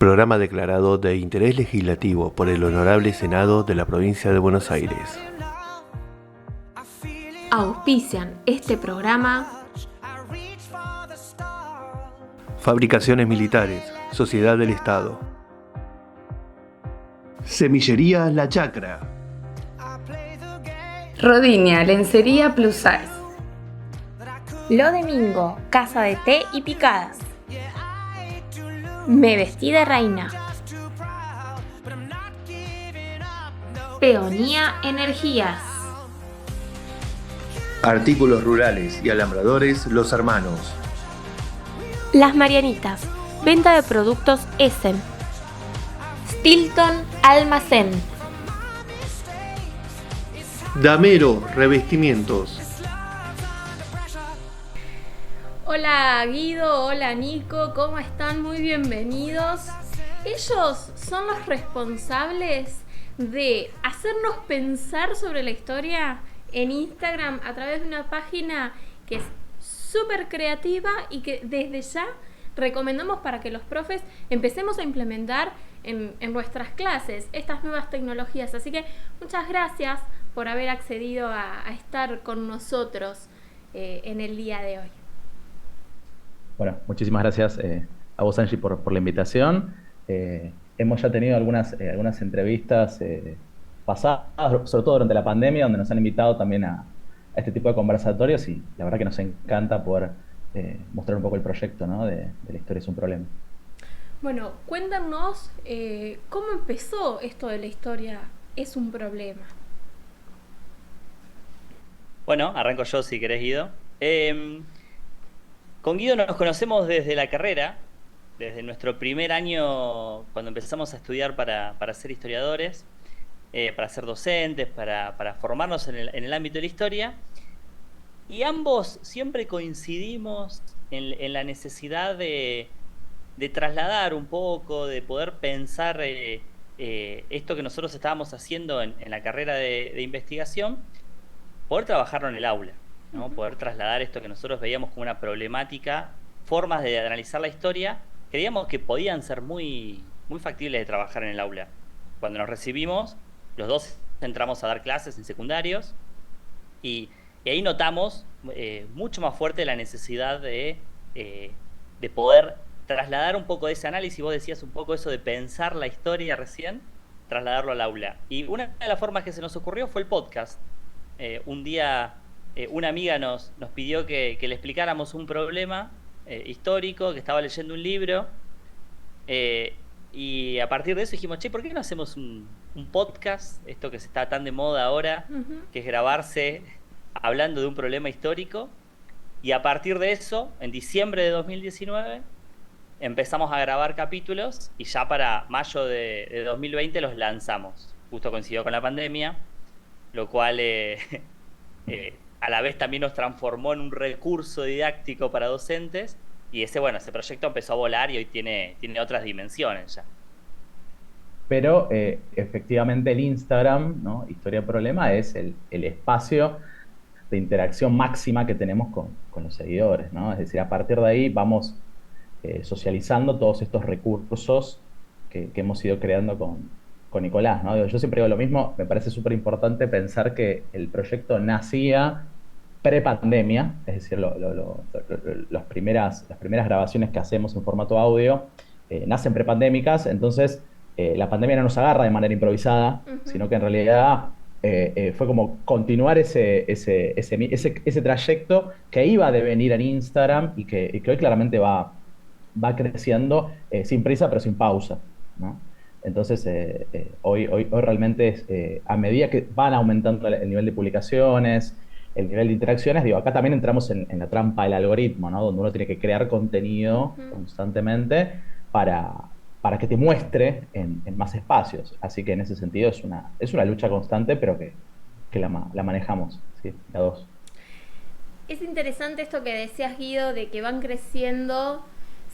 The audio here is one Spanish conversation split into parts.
Programa declarado de interés legislativo por el Honorable Senado de la Provincia de Buenos Aires. Auspician este programa Fabricaciones Militares, Sociedad del Estado. Semillería La Chacra. Rodinia, lencería plus size. Lo Domingo, casa de té y picadas. Me vestí de reina. Peonía Energías. Artículos rurales y alambradores Los Hermanos. Las Marianitas, venta de productos Essen. Stilton Almacén. Damero Revestimientos. Hola Guido, hola Nico, ¿cómo están? Muy bienvenidos. Ellos son los responsables de hacernos pensar sobre la historia en Instagram a través de una página que es súper creativa y que desde ya recomendamos para que los profes empecemos a implementar en nuestras clases estas nuevas tecnologías. Así que muchas gracias por haber accedido a estar con nosotros en el día de hoy. Bueno, muchísimas gracias a vos, Angie, por la invitación. Hemos ya tenido algunas entrevistas pasadas, sobre todo durante la pandemia, donde nos han invitado también a este tipo de conversatorios y la verdad que nos encanta poder mostrar un poco el proyecto, ¿no? de La historia es un problema. Bueno, cuéntanos cómo empezó esto de La historia es un problema. Bueno, arranco yo si querés, Guido. Con Guido nos conocemos desde la carrera, desde nuestro primer año cuando empezamos a estudiar para ser historiadores, para ser docentes, para formarnos en el ámbito de la historia. Y ambos siempre coincidimos en la necesidad de trasladar un poco, de poder pensar esto que nosotros estábamos haciendo en la carrera de investigación, poder trabajarlo en el aula, ¿no? Poder trasladar esto que nosotros veíamos como una problemática, formas de analizar la historia, creíamos que podían ser muy, muy factibles de trabajar en el aula. Cuando nos recibimos, los dos entramos a dar clases en secundarios y ahí notamos mucho más fuerte la necesidad de poder trasladar un poco de ese análisis. Vos decías un poco eso de pensar la historia recién, trasladarlo al aula. Y una de las formas que se nos ocurrió fue el podcast. Un día una amiga nos pidió que le explicáramos un problema histórico, que estaba leyendo un libro, y a partir de eso dijimos, che, ¿por qué no hacemos un podcast? Esto que está tan de moda ahora, que es grabarse hablando de un problema histórico. Y a partir de eso, en diciembre de 2019, empezamos a grabar capítulos y ya para mayo de 2020 los lanzamos. Justo coincidió con la pandemia, lo cual a la vez también nos transformó en un recurso didáctico para docentes. Y ese proyecto empezó a volar y hoy tiene otras dimensiones ya. Pero efectivamente el Instagram, ¿no? Historia Problema, es el espacio de interacción máxima que tenemos con los seguidores, ¿no? Es decir, a partir de ahí vamos socializando todos estos recursos que hemos ido creando con Nicolás, ¿no? Yo siempre digo lo mismo, me parece súper importante pensar que el proyecto nacía pre-pandemia, es decir, las primeras grabaciones que hacemos en formato audio nacen prepandémicas, entonces la pandemia no nos agarra de manera improvisada, sino que en realidad fue como continuar ese trayecto que iba a devenir en Instagram y que hoy claramente va creciendo sin prisa pero sin pausa, ¿no? Entonces, hoy realmente a medida que van aumentando el nivel de publicaciones, el nivel de interacciones, digo, acá también entramos en la trampa del algoritmo, ¿no? Donde uno tiene que crear contenido constantemente para que te muestre en más espacios. Así que en ese sentido es una lucha constante, pero que la manejamos, ¿sí? La dos. Es interesante esto que decías, Guido, de que van creciendo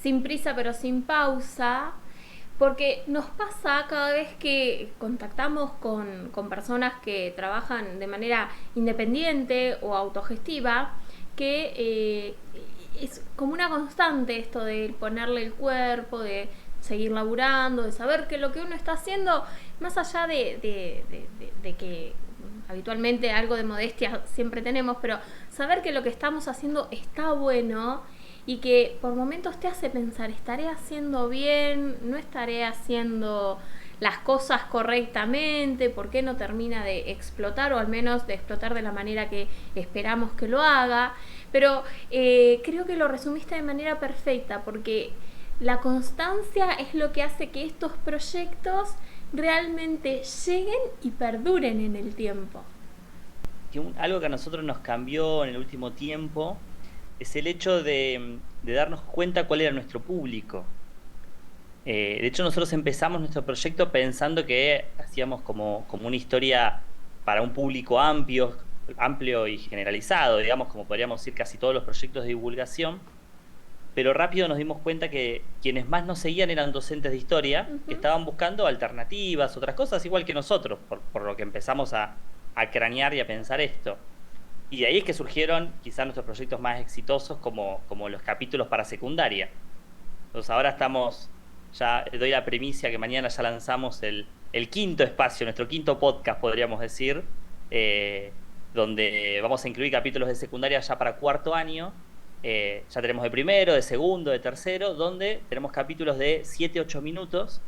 sin prisa pero sin pausa, porque nos pasa cada vez que contactamos con personas que trabajan de manera independiente o autogestiva, que es como una constante esto de ponerle el cuerpo, de seguir laburando, de saber que lo que uno está haciendo, más allá de que habitualmente algo de modestia siempre tenemos, pero saber que lo que estamos haciendo está bueno y que por momentos te hace pensar, ¿estaré haciendo bien? ¿No estaré haciendo las cosas correctamente? ¿Por qué no termina de explotar, o al menos de explotar de la manera que esperamos que lo haga? Pero creo que lo resumiste de manera perfecta, porque la constancia es lo que hace que estos proyectos realmente lleguen y perduren en el tiempo. Algo que a nosotros nos cambió en el último tiempo es el hecho de darnos cuenta cuál era nuestro público. De hecho, nosotros empezamos nuestro proyecto pensando que hacíamos como una historia para un público amplio y generalizado, digamos, como podríamos decir casi todos los proyectos de divulgación, pero rápido nos dimos cuenta que quienes más nos seguían eran docentes de historia, que estaban buscando alternativas, otras cosas, igual que nosotros, por lo que empezamos a cranear y a pensar esto. Y de ahí es que surgieron quizás nuestros proyectos más exitosos, como los capítulos para secundaria. Entonces ahora ya doy la primicia que mañana ya lanzamos el quinto espacio, nuestro quinto podcast, podríamos decir, donde vamos a incluir capítulos de secundaria ya para cuarto año. Ya tenemos de primero, de segundo, de tercero, donde tenemos capítulos de 7-8 minutos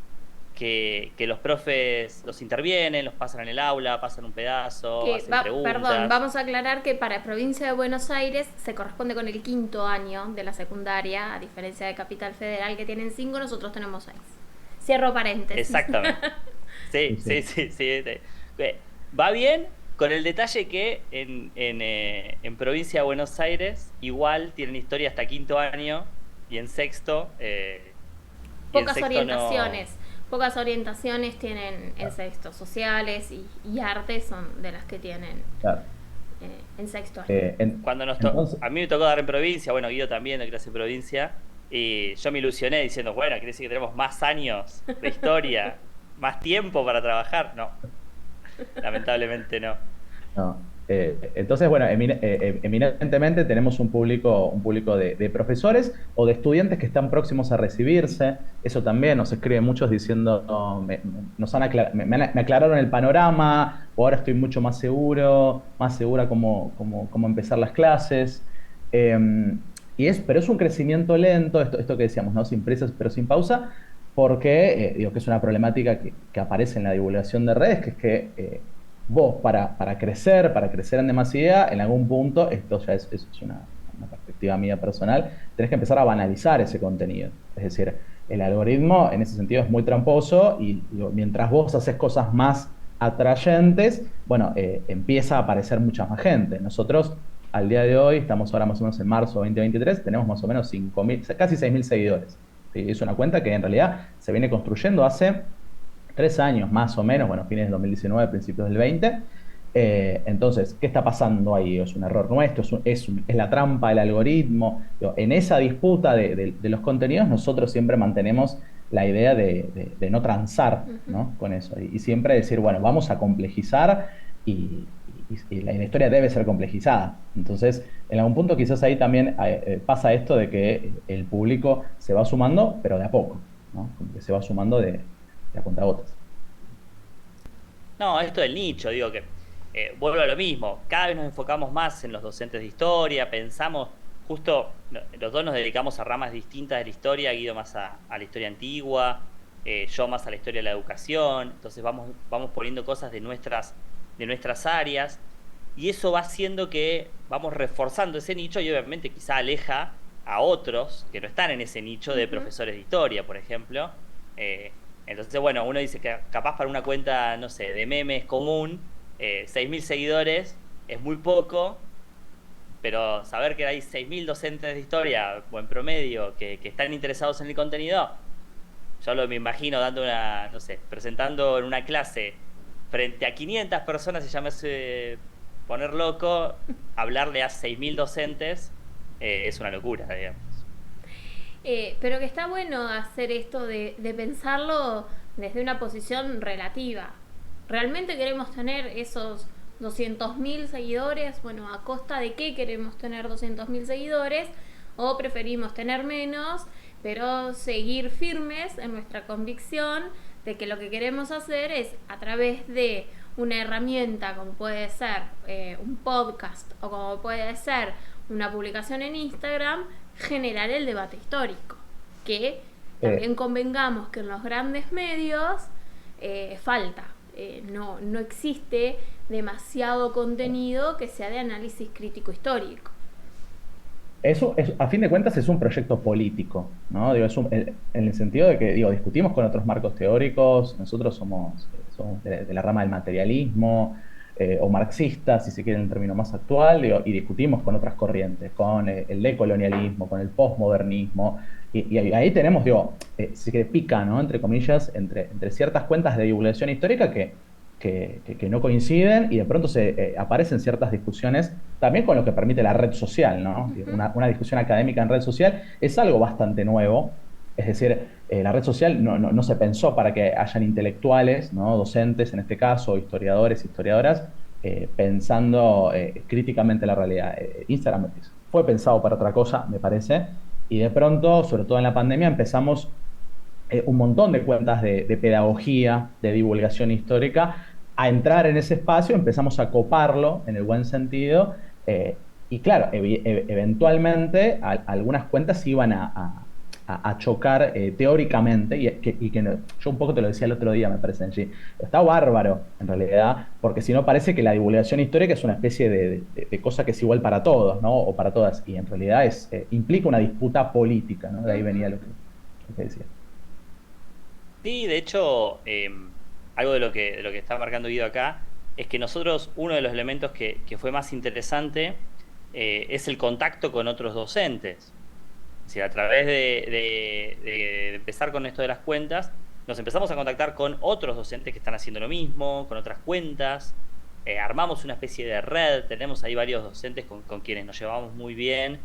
que los profes los intervienen, los pasan en el aula, pasan un pedazo, hacen preguntas. Perdón, vamos a aclarar que para Provincia de Buenos Aires se corresponde con el quinto año de la secundaria, a diferencia de Capital Federal, que tienen 5, nosotros tenemos 6. Cierro paréntesis. Exactamente. Sí. Va bien, con el detalle que en Provincia de Buenos Aires igual tienen historia hasta quinto año, y en sexto... Pocas orientaciones tienen en sexto. Sociales y artes son de las que tienen en sexto año. Cuando a mí me tocó dar en provincia, bueno, Guido también de clase en provincia, y yo me ilusioné diciendo, bueno, quiere decir que tenemos más años de historia, más tiempo para trabajar. No, lamentablemente no. Entonces, bueno, eminentemente tenemos un público de profesores o de estudiantes que están próximos a recibirse. Eso también nos escriben muchos diciendo, me aclararon el panorama, o ahora estoy mucho más segura cómo empezar las clases. Pero es un crecimiento lento, esto que decíamos, ¿no? Sin prisas pero sin pausa, porque que es una problemática que aparece en la divulgación de redes, que es que vos para crecer en demasía, en algún punto, esto ya es una perspectiva mía personal, tenés que empezar a banalizar ese contenido. Es decir, el algoritmo en ese sentido es muy tramposo y mientras vos haces cosas más atrayentes, bueno, empieza a aparecer mucha más gente. Nosotros, al día de hoy, estamos ahora más o menos en marzo 2023, tenemos más o menos 5.000, casi 6.000 seguidores. ¿Sí? Es una cuenta que en realidad se viene construyendo hace 3 años más o menos, bueno, fines del 2019, principios del 20. Entonces, ¿qué está pasando ahí? ¿Es un error nuestro? ¿Es la trampa del algoritmo? En esa disputa de los contenidos, nosotros siempre mantenemos la idea de no transar, ¿no? Con eso. Y siempre decir, bueno, vamos a complejizar y la historia debe ser complejizada. Entonces, en algún punto quizás ahí también pasa esto de que el público se va sumando, pero de a poco, ¿no? Como que se va sumando de a cuentagotas. No, esto del nicho, digo que vuelvo a lo mismo. Cada vez nos enfocamos más en los docentes de historia, pensamos, justo los dos nos dedicamos a ramas distintas de la historia, Guido más a la historia antigua, yo más a la historia de la educación. Entonces vamos poniendo cosas de nuestras áreas, y eso va haciendo que vamos reforzando ese nicho, y obviamente quizá aleja a otros que no están en ese nicho de profesores de historia, por ejemplo. Entonces, bueno, uno dice que capaz para una cuenta, no sé, de memes común, 6.000 seguidores es muy poco, pero saber que hay 6.000 docentes de historia, o en promedio, que están interesados en el contenido, yo me imagino presentando en una clase frente a 500 personas, y ya me hace poner loco, hablarle a 6.000 docentes, es una locura, digamos. Pero que está bueno hacer esto de pensarlo desde una posición relativa. ¿Realmente queremos tener esos 200.000 seguidores? Bueno, ¿a costa de qué queremos tener 200.000 seguidores? ¿O preferimos tener menos, pero seguir firmes en nuestra convicción de que lo que queremos hacer es, a través de una herramienta como puede ser un podcast o como puede ser una publicación en Instagram, generar el debate histórico, que también convengamos que en los grandes medios falta, no existe demasiado contenido que sea de análisis crítico histórico. Eso, a fin de cuentas, es un proyecto político, ¿no? Digo, en el sentido de que, digo, discutimos con otros marcos teóricos, nosotros somos de la rama del materialismo, o marxistas, si se quiere en un término más actual, digo, y discutimos con otras corrientes, con el decolonialismo, con el posmodernismo, y ahí tenemos, digo, si que pica, ¿no? Entre comillas, entre ciertas cuentas de divulgación histórica que no coinciden, y de pronto aparecen ciertas discusiones también con lo que permite la red social, ¿no? Una discusión académica en red social es algo bastante nuevo. Es decir, la red social no se pensó para que hayan intelectuales, ¿no? Docentes en este caso, historiadores, historiadoras, pensando críticamente la realidad. Instagram fue pensado para otra cosa, me parece, y de pronto, sobre todo en la pandemia, empezamos un montón de cuentas de pedagogía, de divulgación histórica, a entrar en ese espacio, empezamos a coparlo en el buen sentido, y claro, eventualmente algunas cuentas iban a chocar teóricamente, yo un poco te lo decía el otro día, me parece, Angie, está bárbaro en realidad, porque si no parece que la divulgación histórica es una especie de cosa que es igual para todos, ¿no? O para todas, y en realidad implica una disputa política, ¿no? De ahí venía lo que decía. Sí, de hecho, algo de lo que está marcando Guido acá es que nosotros, uno de los elementos que fue más interesante es el contacto con otros docentes. Es decir, a través de empezar con esto de las cuentas, nos empezamos a contactar con otros docentes que están haciendo lo mismo, con otras cuentas, armamos una especie de red, tenemos ahí varios docentes con quienes nos llevamos muy bien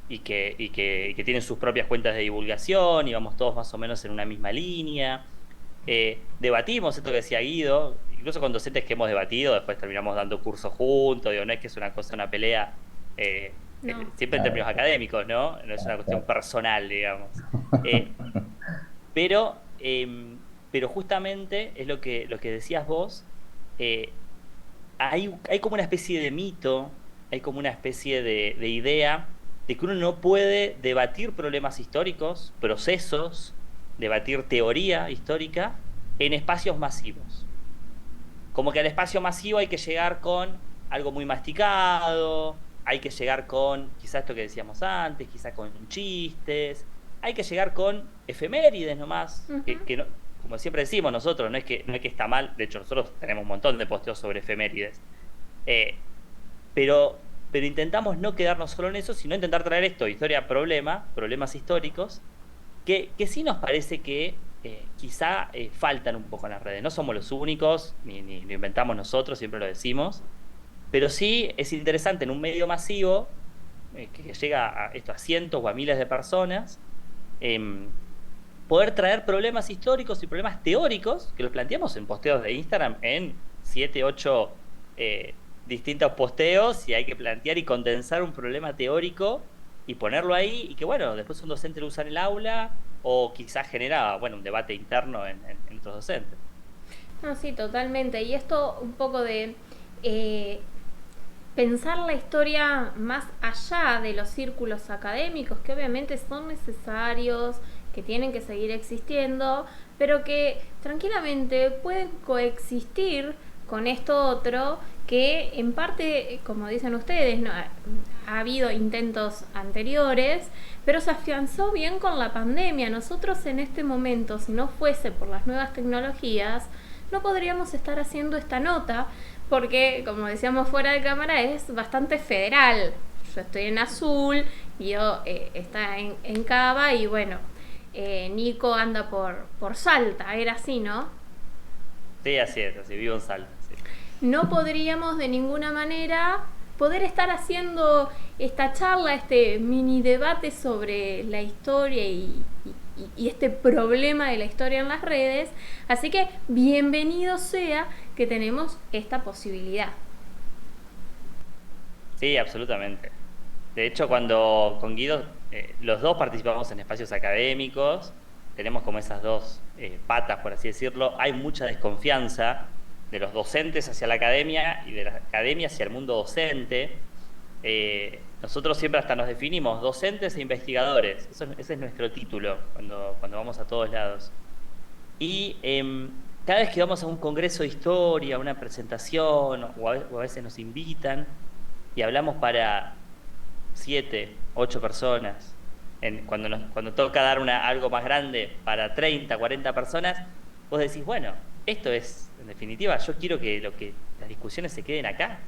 y que tienen sus propias cuentas de divulgación y vamos todos más o menos en una misma línea. Debatimos esto que decía Guido, incluso con docentes que hemos debatido, después terminamos dando cursos juntos, digo, no es que es una cosa, una pelea, siempre en términos académicos, ¿no? No es una cuestión personal, digamos. Pero justamente es lo que decías vos, hay como una especie de mito, hay como una especie de idea de que uno no puede debatir problemas históricos, procesos, debatir teoría histórica en espacios masivos. Como que al espacio masivo hay que llegar con algo muy masticado, hay que llegar con, quizás esto que decíamos antes, quizás con chistes, hay que llegar con efemérides nomás, que no, como siempre decimos nosotros, no es que está mal, de hecho nosotros tenemos un montón de posteos sobre efemérides, pero intentamos no quedarnos solo en eso, sino intentar traer esto, problemas históricos, que sí nos parece que quizá faltan un poco en las redes. No somos los únicos, ni lo inventamos nosotros, siempre lo decimos, pero sí es interesante en un medio masivo que llega a cientos o a miles de personas, poder traer problemas históricos y problemas teóricos que los planteamos en posteos de Instagram en 7, 8 distintos posteos, y hay que plantear y condensar un problema teórico y ponerlo ahí, y que bueno, después un docente lo usa en el aula, o quizás genera un debate interno en otros docentes. No, sí, totalmente. Y esto un poco de pensar la historia más allá de los círculos académicos, que obviamente son necesarios, que tienen que seguir existiendo, pero que tranquilamente pueden coexistir con esto otro, que en parte, como dicen ustedes, no, ha habido intentos anteriores, pero se afianzó bien con la pandemia. Nosotros en este momento, si no fuese por las nuevas tecnologías, no podríamos estar haciendo esta nota, porque, como decíamos fuera de cámara, es bastante federal. Yo estoy en Azul, Guido está en Cava, y bueno, Nico anda por Salta, era así, ¿no? Sí, así es, así vivo en Salta. Sí. No podríamos de ninguna manera poder estar haciendo esta charla, este mini debate sobre la historia y este problema de la historia en las redes, así que bienvenido sea que tenemos esta posibilidad. Sí, absolutamente. De hecho, cuando con Guido los dos participamos en espacios académicos, tenemos como esas dos patas, por así decirlo. Hay mucha desconfianza de los docentes hacia la academia y de la academia hacia el mundo docente. Nosotros siempre hasta nos definimos docentes e investigadores. Ese es nuestro título cuando vamos a todos lados. Y cada vez que vamos a un congreso de historia, una presentación, o a veces nos invitan y hablamos para 7, 8 personas, cuando toca dar algo más grande para 30, 40 personas, vos decís, bueno, esto es, en definitiva, yo quiero que las discusiones se queden acá,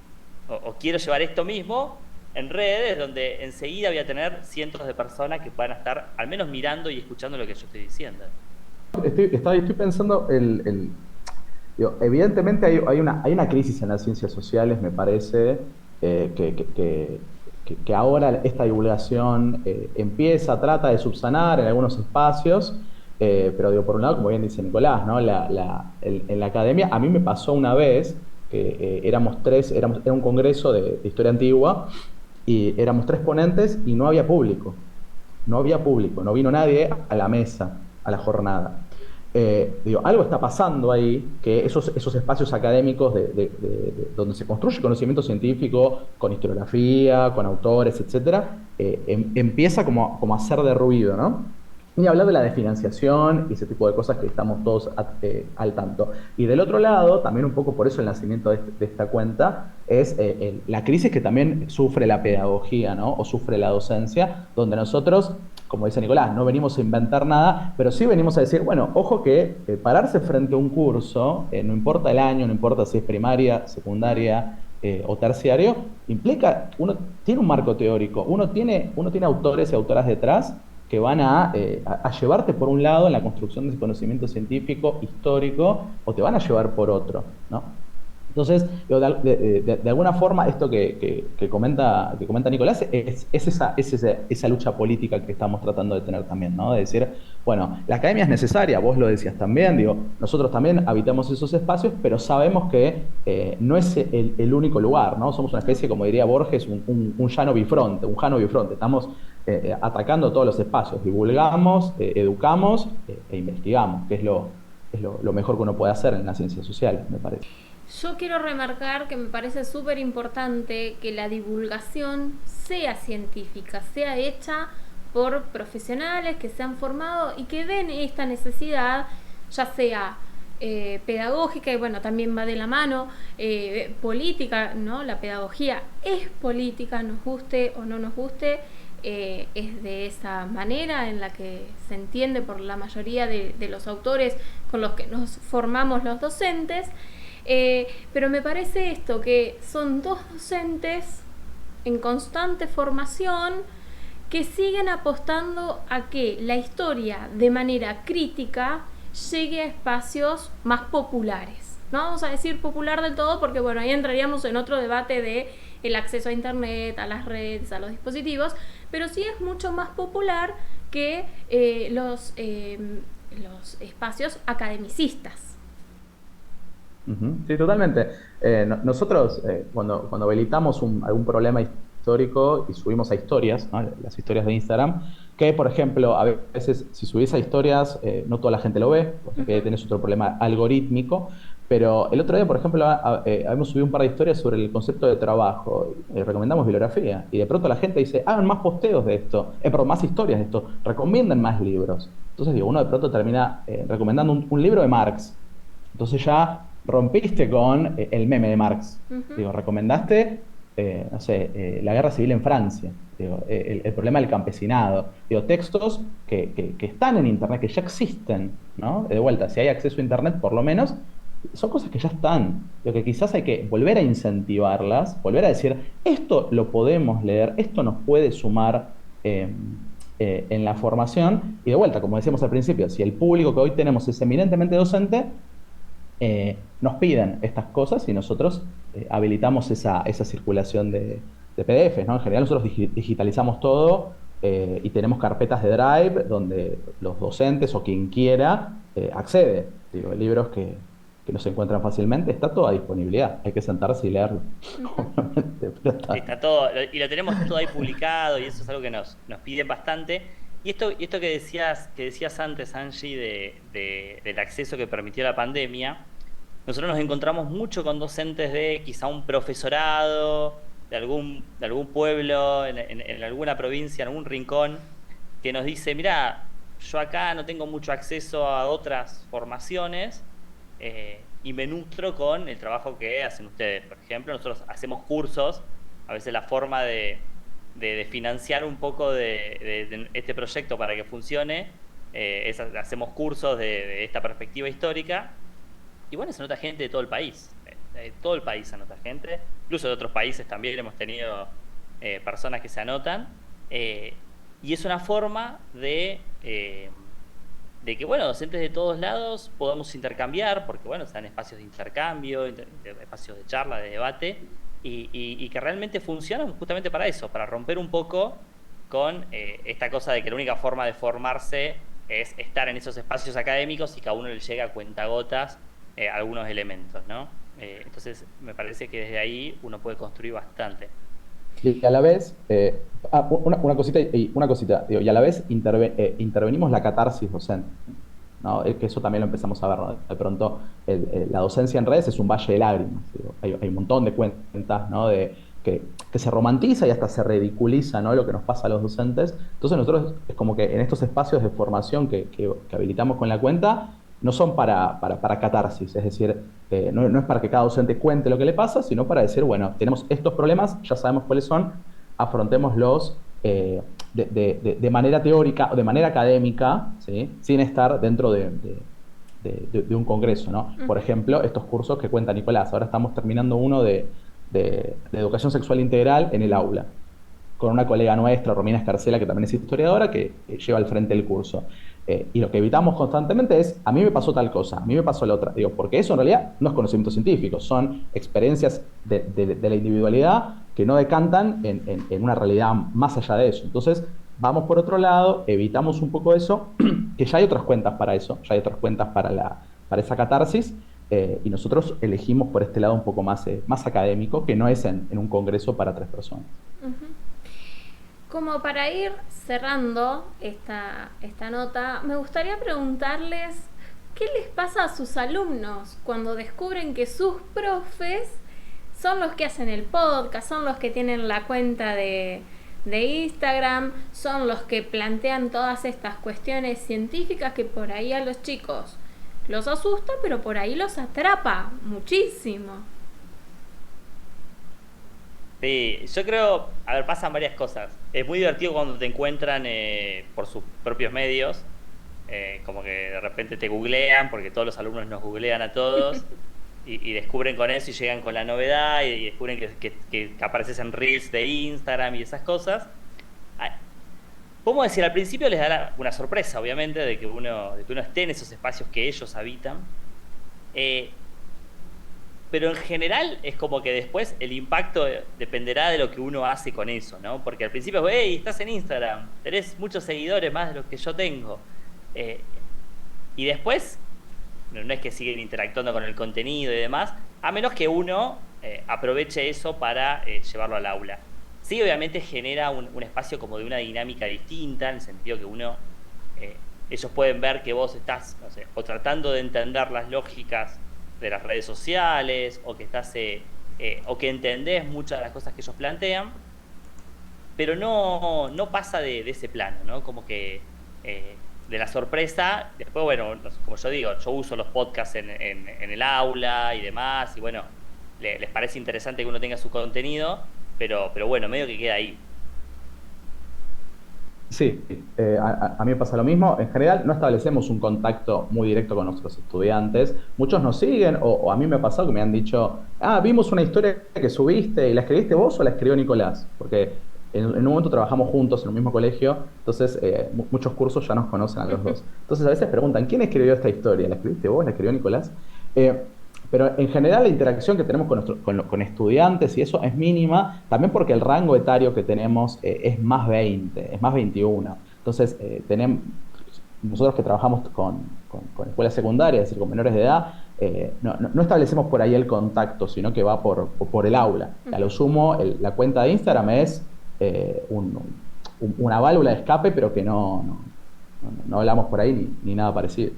o quiero llevar esto mismo en redes, donde enseguida voy a tener cientos de personas que puedan estar al menos mirando y escuchando lo que yo estoy diciendo. Estoy pensando, digo, evidentemente hay una crisis en las ciencias sociales, me parece, que ahora esta divulgación trata de subsanar en algunos espacios, pero digo, por un lado, como bien dice Nicolás, ¿no? En la academia, a mí me pasó una vez que era un congreso de historia antigua, y éramos 3 ponentes y no había público, no vino nadie a la mesa, a la jornada. Algo está pasando ahí, que esos espacios académicos donde se construye conocimiento científico, con historiografía, con autores, etcétera, empieza como a hacer de ruido, ¿no? Ni hablar de la desfinanciación y ese tipo de cosas que estamos todos al tanto. Y del otro lado, también un poco por eso el nacimiento de esta cuenta, es la crisis que también sufre la pedagogía, ¿no? O sufre la docencia, donde nosotros, como dice Nicolás, no venimos a inventar nada, pero sí venimos a decir, bueno, ojo que pararse frente a un curso, no importa el año, no importa si es primaria, secundaria o terciario, implica, uno tiene un marco teórico, uno tiene autores y autoras detrás que van a llevarte por un lado en la construcción de ese conocimiento científico, histórico, o te van a llevar por otro, ¿no? Entonces, de alguna forma, esto que comenta Nicolás es esa lucha política que estamos tratando de tener también, ¿no? De decir, bueno, la academia es necesaria, vos lo decías también, nosotros también habitamos esos espacios, pero sabemos que no es el único lugar, ¿no? Somos una especie, como diría Borges, un llano bifronte, estamos atacando todos los espacios, divulgamos, educamos e investigamos, que es lo mejor que uno puede hacer en las ciencias sociales, me parece. Yo quiero remarcar que me parece súper importante que la divulgación sea científica, sea hecha por profesionales que se han formado y que ven esta necesidad, ya sea pedagógica, y bueno, también va de la mano, política, ¿no? La pedagogía es política, nos guste o no nos guste, es de esa manera en la que se entiende por la mayoría de los autores con los que nos formamos los docentes. Pero me parece esto, que son 2 docentes en constante formación que siguen apostando a que la historia de manera crítica llegue a espacios más populares. No vamos a decir popular del todo porque bueno, ahí entraríamos en otro debate de el acceso a internet, a las redes, a los dispositivos, pero sí es mucho más popular que los espacios academicistas. Sí, totalmente. Nosotros, cuando habilitamos algún problema histórico y subimos a historias, ¿no? Las historias de Instagram, que por ejemplo, a veces si subís a historias, no toda la gente lo ve, porque tenés otro problema algorítmico, pero el otro día, por ejemplo, habíamos subido un par de historias sobre el concepto de trabajo, recomendamos bibliografía, y de pronto la gente dice, hagan más posteos de esto, más historias de esto, recomienden más libros. Entonces, uno de pronto termina recomendando un libro de Marx. Entonces ya rompiste con el meme de Marx. Recomendaste, no sé, la guerra civil en Francia. El problema del campesinado. Textos que están en Internet, que ya existen, ¿no? De vuelta, si hay acceso a Internet, por lo menos, son cosas que ya están. Que quizás hay que volver a incentivarlas, volver a decir, esto lo podemos leer, esto nos puede sumar en la formación. Y de vuelta, como decíamos al principio, si el público que hoy tenemos es eminentemente docente, nos piden estas cosas y nosotros habilitamos esa circulación de PDFs, ¿no? En general nosotros digitalizamos todo y tenemos carpetas de Drive donde los docentes o quien quiera accede. Libros que que no se encuentran fácilmente, está toda a disponibilidad. Hay que sentarse y leerlo, obviamente, pero está. Está todo, y lo tenemos todo ahí publicado, y eso es algo que nos piden bastante. Y esto que decías antes, Angie, del acceso que permitió la pandemia, nosotros nos encontramos mucho con docentes de quizá un profesorado, de algún pueblo, en alguna provincia, en algún rincón, que nos dice, mira, yo acá no tengo mucho acceso a otras formaciones, y me nutro con el trabajo que hacen ustedes. Por ejemplo, nosotros hacemos cursos, a veces la forma de financiar un poco de este proyecto para que funcione, hacemos cursos de esta perspectiva histórica, y bueno, se nota gente de todo el país. De todo el país se anota gente, incluso de otros países también hemos tenido personas que se anotan, y es una forma de que, bueno, docentes de todos lados podamos intercambiar, porque, bueno, están espacios de intercambio, espacios de charla, de debate, y que realmente funcionan justamente para eso, para romper un poco con esta cosa de que la única forma de formarse es estar en esos espacios académicos y que a uno le llega a cuentagotas algunos elementos, ¿no? Entonces, me parece que desde ahí uno puede construir bastante. Y a la vez, una cosita, digo, y a la vez intervenimos la catarsis docente, ¿no? Que eso también lo empezamos a ver, ¿no? De pronto, la docencia en redes es un valle de lágrimas, digo. Hay un montón de cuentas, ¿no? Que se romantiza y hasta se ridiculiza, ¿no? Lo que nos pasa a los docentes. Entonces nosotros es como que en estos espacios de formación que habilitamos con la cuenta, no son para catarsis, es decir, no es para que cada docente cuente lo que le pasa, sino para decir, bueno, tenemos estos problemas, ya sabemos cuáles son, afrontémoslos de manera teórica o de manera académica, ¿sí? Sin estar dentro de un congreso, ¿no? Por ejemplo, estos cursos que cuenta Nicolás. Ahora estamos terminando uno de educación sexual integral en el aula, con una colega nuestra, Romina Escarcela, que también es historiadora, que lleva al frente el curso. Y lo que evitamos constantemente es, a mí me pasó tal cosa, a mí me pasó la otra. Digo, porque eso en realidad no es conocimiento científico, son experiencias de la individualidad que no decantan en una realidad más allá de eso. Entonces, vamos por otro lado, evitamos un poco eso, que ya hay otras cuentas para eso, ya hay otras cuentas para esa catarsis, y nosotros elegimos por este lado un poco más académico, que no es en un congreso para 3 personas. Uh-huh. Como para ir cerrando esta nota, me gustaría preguntarles qué les pasa a sus alumnos cuando descubren que sus profes son los que hacen el podcast, son los que tienen la cuenta de Instagram, son los que plantean todas estas cuestiones científicas que por ahí a los chicos los asusta, pero por ahí los atrapa muchísimo. Sí, yo creo, a ver, pasan varias cosas. Es muy divertido cuando te encuentran por sus propios medios, como que de repente te googlean, porque todos los alumnos nos googlean a todos, y descubren con eso y llegan con la novedad, y descubren que apareces en Reels de Instagram y esas cosas. Podemos decir, al principio les da una sorpresa, obviamente, de que uno esté en esos espacios que ellos habitan. Pero en general es como que después el impacto dependerá de lo que uno hace con eso, ¿no? Porque al principio es, hey, estás en Instagram, tenés muchos seguidores más de los que yo tengo. Y después, no es que siguen interactuando con el contenido y demás, a menos que uno aproveche eso para llevarlo al aula. Sí, obviamente genera un espacio como de una dinámica distinta, en el sentido que ellos pueden ver que vos estás, no sé, o tratando de entender las lógicas de las redes sociales, o que estás o que entendés muchas de las cosas que ellos plantean, pero no pasa de ese plano, ¿no? Como que de la sorpresa, después, bueno, como yo digo, yo uso los podcasts en el aula y demás, y bueno, les parece interesante que uno tenga su contenido, pero bueno, medio que queda ahí. Sí, a mí me pasa lo mismo. En general no establecemos un contacto muy directo con nuestros estudiantes. Muchos nos siguen, o a mí me ha pasado que me han dicho, vimos una historia que subiste, ¿y la escribiste vos o la escribió Nicolás? Porque en un momento trabajamos juntos en un mismo colegio, entonces muchos cursos ya nos conocen a los dos. Entonces a veces preguntan, ¿quién escribió esta historia? ¿La escribiste vos? ¿La escribió Nicolás? Pero en general la interacción que tenemos con estudiantes y eso es mínima, también porque el rango etario que tenemos es más 20, es más 21. Entonces, nosotros que trabajamos con escuelas secundarias, es decir, con menores de edad, no establecemos por ahí el contacto, sino que va por el aula. A lo sumo, la cuenta de Instagram es una válvula de escape, pero que no hablamos por ahí ni nada parecido.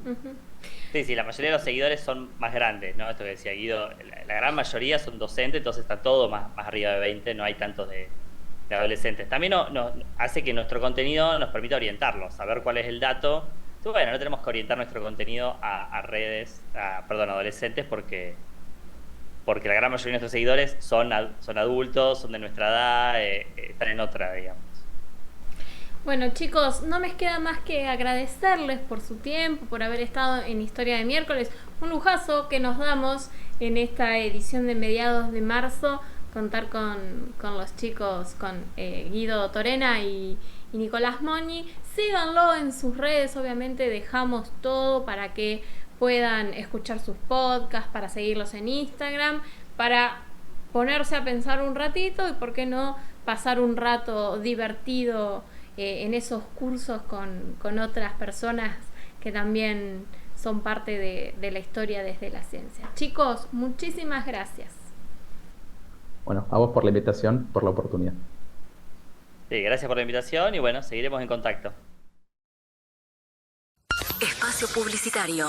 Sí, la mayoría de los seguidores son más grandes, ¿no? Esto que decía Guido, la gran mayoría son docentes, entonces está todo más arriba de 20, no hay tantos de adolescentes. También hace que nuestro contenido nos permita orientarlos, saber cuál es el dato. Entonces, bueno, no tenemos que orientar nuestro contenido a adolescentes, porque la gran mayoría de nuestros seguidores son adultos, son de nuestra edad, están en otra, digamos. Bueno, chicos, no me queda más que agradecerles por su tiempo, por haber estado en Historia de Miércoles. Un lujazo que nos damos en esta edición de mediados de marzo, contar con los chicos, con Guido Torena y Nicolás Moñi. Síganlo en sus redes, obviamente dejamos todo para que puedan escuchar sus podcasts, para seguirlos en Instagram, para ponerse a pensar un ratito y, por qué no, pasar un rato divertido en esos cursos con otras personas que también son parte de la historia desde la ciencia. Chicos, muchísimas gracias. Bueno, a vos por la invitación, por la oportunidad. Sí, gracias por la invitación y bueno, seguiremos en contacto. Espacio publicitario.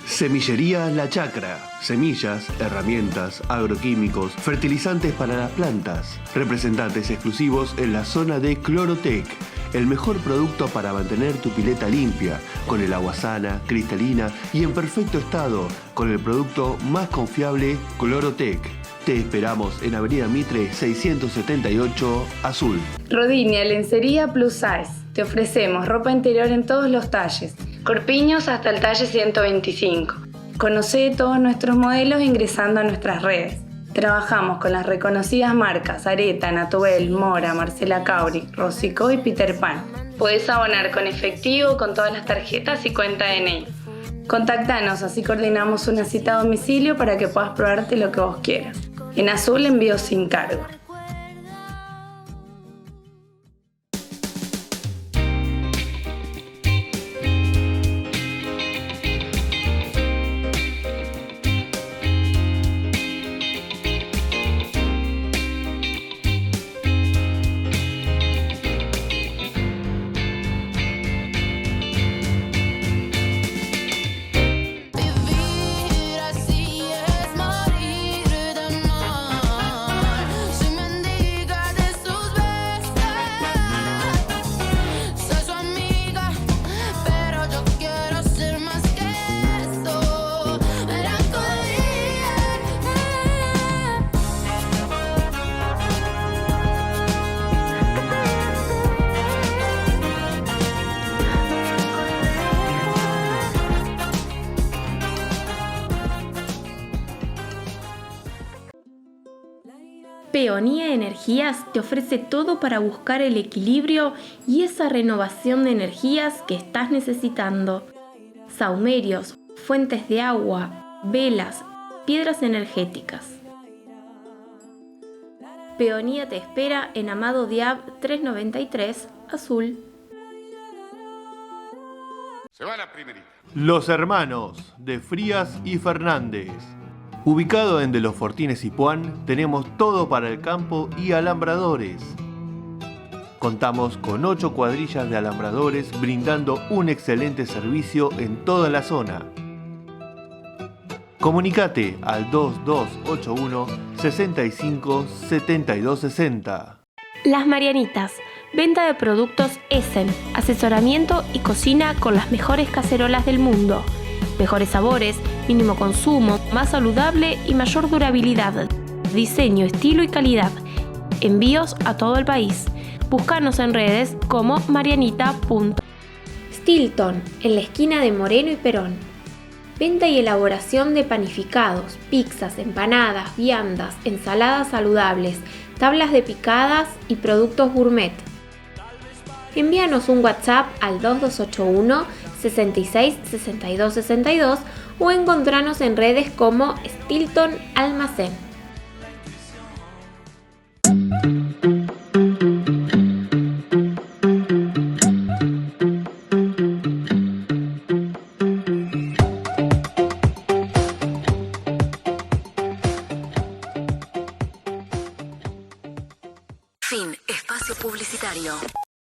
Semillería La Chacra. Semillas, herramientas, agroquímicos, fertilizantes para las plantas. Representantes exclusivos en la zona de Clorotec. El mejor producto para mantener tu pileta limpia, con el agua sana, cristalina y en perfecto estado, con el producto más confiable Clorotec. Te esperamos en Avenida Mitre 678, Azul. Rodinia Lencería Plus Size. Te ofrecemos ropa interior en todos los talles, corpiños hasta el talle 125. Conocé todos nuestros modelos ingresando a nuestras redes. Trabajamos con las reconocidas marcas Areta, Natuel, Mora, Marcela Cauri, Rosicó y Peter Pan. Podés abonar con efectivo, con todas las tarjetas y cuenta DNI. Contactanos, así coordinamos una cita a domicilio para que puedas probarte lo que vos quieras. En Azul, envío sin cargo. Peonía Energías te ofrece todo para buscar el equilibrio y esa renovación de energías que estás necesitando. Saumerios, fuentes de agua, velas, piedras energéticas. Peonía te espera en Amado Diab 393, Azul. Se va la primerita. Los Hermanos, de Frías y Fernández. Ubicado en De los Fortines y Puan, tenemos todo para el campo y alambradores. Contamos con 8 cuadrillas de alambradores brindando un excelente servicio en toda la zona. Comunicate al 2281 65 72 60. Las Marianitas, venta de productos Essen, asesoramiento y cocina con las mejores cacerolas del mundo. Mejores sabores, mínimo consumo, más saludable y mayor durabilidad. Diseño, estilo y calidad. Envíos a todo el país. Búscanos en redes como marianita. Stilton, en la esquina de Moreno y Perón. Venta y elaboración de panificados, pizzas, empanadas, viandas, ensaladas saludables, tablas de picadas y productos gourmet. envíanos un WhatsApp al 2281 66 62 62 o encontranos en redes como Stilton Almacén. Fin. Espacio publicitario.